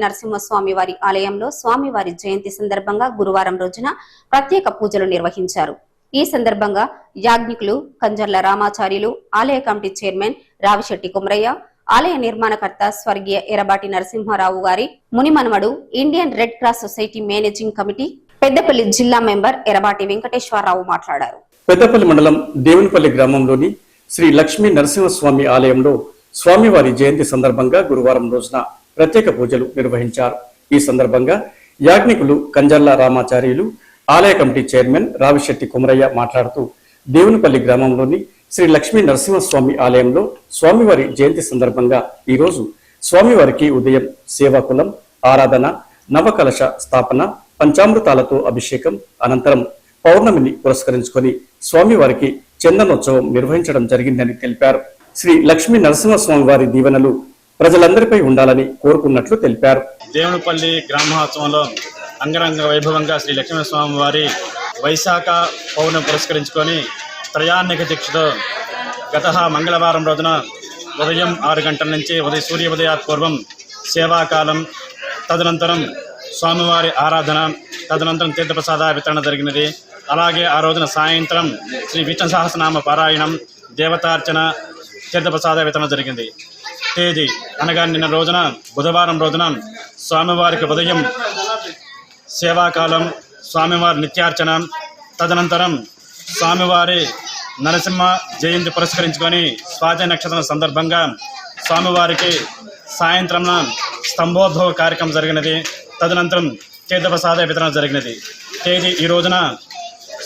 నరసింహస్వామి వారి ఆలయంలో స్వామివారి జయంతి సందర్భంగా గురువారం రోజున ప్రత్యేక పూజలు నిర్వహించారు. ఈ సందర్భంగా యాజ్ఞికులు కంజర్ల రామాచార్యులు, ఆలయ కమిటీ చైర్మన్ రావిశెట్టి కుమరయ్య, ఆలయ నిర్మాణకర్త స్వర్గీయ ఎరబాటి నరసింహారావు గారి మునిమనవడు, Indian Red Cross Society managing committee Peddapalli జిల్లా మెంబర్ ఎరబాటి వెంకటేశ్వరరావు మాట్లాడారు. పెద్దపల్లి మండలం దేవునిపల్లి గ్రామంలోని శ్రీ లక్ష్మీ నరసింహస్వామి ఆలయంలో స్వామివారి జయంతి సందర్భంగా గురువారం రోజున ప్రత్యేక పూజలు నిర్వహించారు. ఈ సందర్భంగా యాజ్ఞికులు కంజర్ల రామాచార్యులు, ఆలయ కమిటీ చైర్మన్ రావిశెట్టి కుమరయ్య మాట్లాడుతూ దేవునిపల్లి గ్రామంలోని శ్రీ లక్ష్మీ నరసింహస్వామి ఆలయంలో స్వామివారి జయంతి సందర్భంగా ఈరోజు స్వామివారికి ఉదయం సేవాకులం, ఆరాధన, నవకలశ స్థాపన, పంచామృతాలతో అభిషేకం, అనంతరం పౌర్ణమిని పురస్కరించుకొని స్వామివారికి చందనోత్సవం నిర్వహించడం జరిగిందని తెలిపారు. శ్రీ లక్ష్మీ నరసింహస్వామి వారి దీవెనలు ప్రజలందరిపై ఉండాలని కోరుకున్నట్లు తెలిపారు. దేవునిపల్లి గ్రామోత్సవంలో అంగరంగ వైభవంగా శ్రీ లక్ష్మీస్వామి వారి వైశాఖ పౌర్ణమి పురస్కరించుకొని త్రయాన్నిక దీక్షతో గత మంగళవారం రోజున ఉదయం 6 గంటల నుంచి సూర్యోదయాత్ పూర్వం సేవాకాలం, తదనంతరం స్వామివారి ఆరాధన, తదనంతరం తీర్థప్రసాద వితరణ జరిగినది. అలాగే ఆ రోజున సాయంత్రం శ్రీ విష్ణు సహస్రనామ పారాయణం, దేవతార్చన, తీర్థప్రసాద వితరణ జరిగింది. తేదీ అనగా నిన్న రోజున బుధవారం రోజున స్వామివారికి ఉదయం సేవాకాలం, స్వామివారి నిత్యార్చన, తదనంతరం స్వామివారి నరసింహ జయంతి పురస్కరించుకొని స్వాతి నక్షత్రం సందర్భంగా స్వామివారికి సాయంత్రం స్తంభోద్భవ కార్యక్రమం జరిగినది. తదనంతరం తీర్థప్రసాద వితరణ జరిగినది. తేదీ ఈ రోజున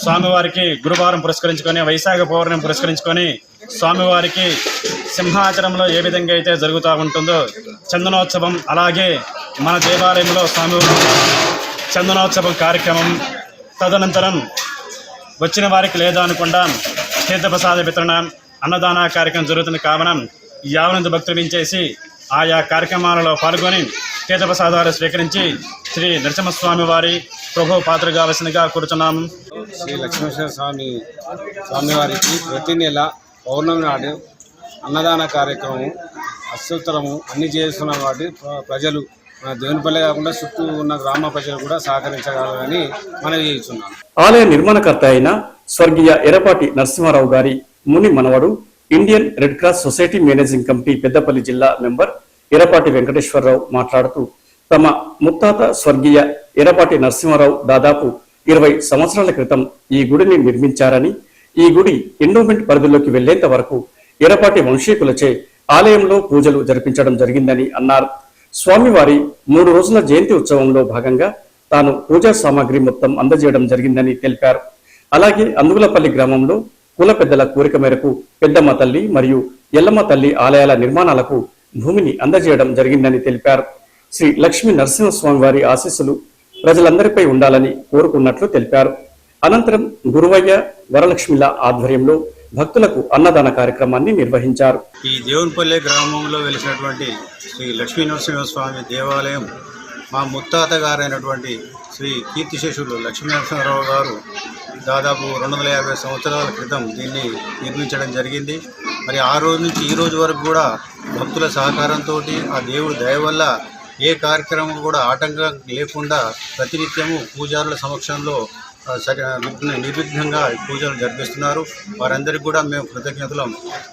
స్వామివారికి గురువారం పురస్కరించుకొని వైశాఖ పౌర్ణమి పురస్కరించుకొని స్వామివారికి సింహాచలంలో ఏ విధంగా అయితే జరుగుతూ ఉంటుందో చందనోత్సవం, అలాగే మన దేవాలయంలో స్వామివారి చందనోత్సవం కార్యక్రమం, తదనంతరం వచ్చిన వారికి లేదా అనుకుండా తీర్థప్రసాద వితరణ, అన్నదాన కార్యక్రమం జరుగుతుంది. కావున 50 భక్తులు వించేసి ఆయా కార్యక్రమాలలో పాల్గొని తీర్థప్రసాదాలు స్వీకరించి శ్రీ నరసింహస్వామి వారి ప్రభు పాత్ర కావలసిందిగా కోరుతున్నాము. శ్రీ లక్ష్మీనరసింహ స్వామివారికి ప్రతి నెల పౌర్ణమి నాడు అన్నదాన కార్యక్రమం అత్యుత్తరము అన్ని చేస్తున్న వాటి ప్రజలు మన దేవునిపల్లి కాకుండా చుట్టూ ఉన్న గ్రామ ప్రజలు కూడా సహకరించగలరని మనవి చేస్తున్నాం. ఆలయ నిర్మాణకర్త అయిన స్వర్గీయ ఎరపాటి నరసింహారావు గారి ముని మనవడు, Indian Red Cross Society managing committee Peddapalli జిల్లా మెంబర్ ఎరపాటి వెంకటేశ్వరరావు మాట్లాడుతూ తమ ముత్తాత స్వర్గీయ ఎరపాటి నరసింహారావు దాదాపు 20 సంవత్సరాల క్రితం ఈ గుడిని నిర్మించారని, ఈ గుడి ఎండోమెంట్ పరిధిలోకి వెళ్లేంత వరకు ఎరపాటి వంశీకులచే ఆలయంలో పూజలు జరిపించడం జరిగిందని అన్నారు. స్వామివారి 3 రోజుల జయంతి ఉత్సవంలో భాగంగా తాను పూజా సామాగ్రి మొత్తం అందజేయడం జరిగిందని తెలిపారు. అలాగే అందుగులపల్లి గ్రామంలో కుల పెద్దల కోరిక మేరకు పెద్దమ్మ తల్లి మరియు ఎల్లమ్మ తల్లి ఆలయాల నిర్మాణాలకు భూమిని అందజేయడం జరిగిందని తెలిపారు. శ్రీ లక్ష్మీ నరసింహస్వామి వారి ఆశీస్సులు ప్రజలందరిపై ఉండాలని కోరుకున్నట్లు తెలిపారు. అనంతరం గురువయ్య, వరలక్ష్మిల ఆధ్వర్యంలో భక్తులకు అన్నదాన కార్యక్రమాన్ని నిర్వహించారు. ఈ దేవునిపల్లి గ్రామంలో వెలిసినటువంటి శ్రీ లక్ష్మీ నరసింహస్వామి దేవాలయం మా ముత్తాత గారైనటువంటి శ్రీ కీర్తిశేషులు లక్ష్మీ నరసింహారావు గారు దాదాపు 250 సంవత్సరాల క్రితం దీన్ని నిర్మించడం జరిగింది. మరి ఆ రోజు నుంచి ఈ రోజు వరకు కూడా భక్తుల సహకారంతో ఆ దేవుడి దయ వల్ల ఏ కార్యక్రమం కూడా ఆటంకం లేకుండా ప్రతినిత్యము పూజారుల సమక్షంలో నిర్విఘ్నంగా పూజలు జరిపిస్తున్నారు. వారందరికీ కూడా మేము కృతజ్ఞతలం.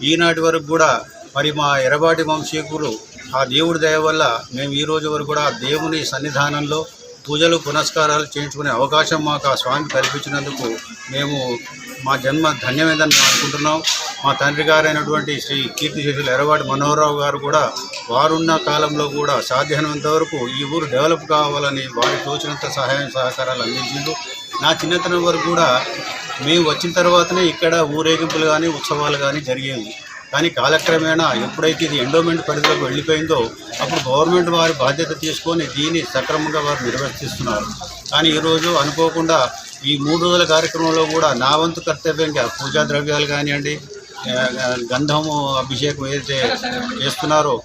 ఈనాటి వరకు కూడా మరి మా ఎరబాటి వంశీకులు ఆ దేవుడి దయ వల్ల మేము ఈ రోజు వరకు కూడా దేవుని సన్నిధానంలో పూజలు పునస్కారాలు చేయించుకునే అవకాశం మాకు ఆ స్వామి కల్పించినందుకు మేము మా జన్మ ధన్యమైందని మేము అనుకుంటున్నాం. మా తండ్రి గారైనటువంటి శ్రీ కీర్తిశేషులు ఎరబాటి మనోహరరావు గారు కూడా వారున్న కాలంలో కూడా సాధ్యమైనంత వరకు ఈ ఊరు డెవలప్ కావాలని వారి తోచినంత సహాయం సహకారాలు అందించిండు. నా చిన్నతనం వరకు కూడా మేము వచ్చిన తర్వాతనే ఇక్కడ ఊరేగింపులు కానీ ఉత్సవాలు కానీ జరిగేవి. కానీ కాలక్రమేణా ఎప్పుడైతే ఇది ఎండోమెంట్ పరిధిలోకి వెళ్ళిపోయిందో అప్పుడు గవర్నమెంట్ వారి బాధ్యత తీసుకొని దీన్ని సక్రమంగా వారు నిర్వర్తిస్తున్నారు. కానీ ఈరోజు అనుకోకుండా ఈ 3 రోజుల కార్యక్రమంలో కూడా నా వంతు కర్తవ్యంగా పూజా ద్రవ్యాలు కానివ్వండి, గంధము అభిషేకం ఏదైతే చేస్తున్నారో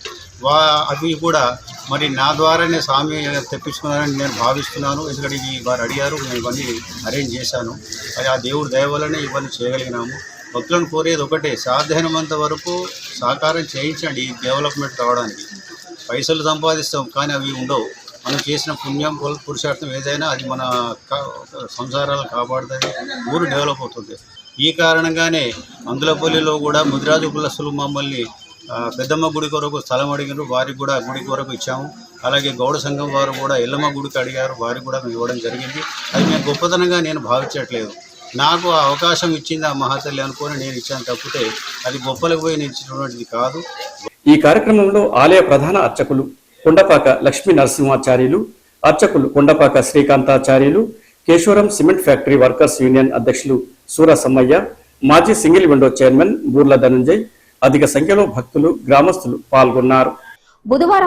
అవి కూడా మరి నా ద్వారానే స్వామి తెప్పించుకున్నారని నేను భావిస్తున్నాను. ఎందుకంటే ఇవి వారు అడిగారు, నేను ఇవన్నీ అరేంజ్ చేశాను. అది ఆ దేవుడి దయ వల్లనే ఇవన్నీ చేయగలిగినాము. భక్తులను కోరేది ఒకటే, సాధ్యమైనంత వరకు సహకారం చేయించండి డెవలప్మెంట్ కావడానికి. పైసలు సంపాదిస్తాం కానీ అవి ఉండవు. మనం చేసిన పుణ్యం పురుషార్థం ఏదైనా అది మన సంసారాలను కాపాడుతుంది, ఊరు డెవలప్ అవుతుంది. ఈ కారణంగానే మందులపల్లిలో కూడా ముదిరాజు కులస్తులు మమ్మల్ని పెద్దమ్మ గుడి కొరకు స్థలం అడిగారు, వారికి కూడా గుడి కొరకు ఇచ్చాము. అలాగే గౌడ సంఘం వారు కూడా ఎల్లమ్మ గుడికి అడిగారు, వారికి కూడా మేము ఇవ్వడం జరిగింది. అది మేము గొప్పతనంగా నేను భావించట్లేదు. నాకు ఆ అవకాశం ఇచ్చింది ఆ మహాతల్లి అనుకొని నేను ఇచ్చాను తప్పితే అది గొప్పలకు పోయి నేను ఇచ్చినటువంటిది కాదు. ఈ కార్యక్రమంలో ఆలయ ప్రధాన అర్చకులు కొండపాక లక్ష్మీ నరసింహాచార్యులు, అర్చకులు Kondapaka Srikanthacharyulu, Keshavaram cement factory workers union అధ్యక్షులు సూర సమ్మయ్య, మాజీ single window chairman Burla Dhananjay, అధిక సంఖ్యలో భక్తులు, గ్రామస్తులు పాల్గొన్నారు. బుధవారం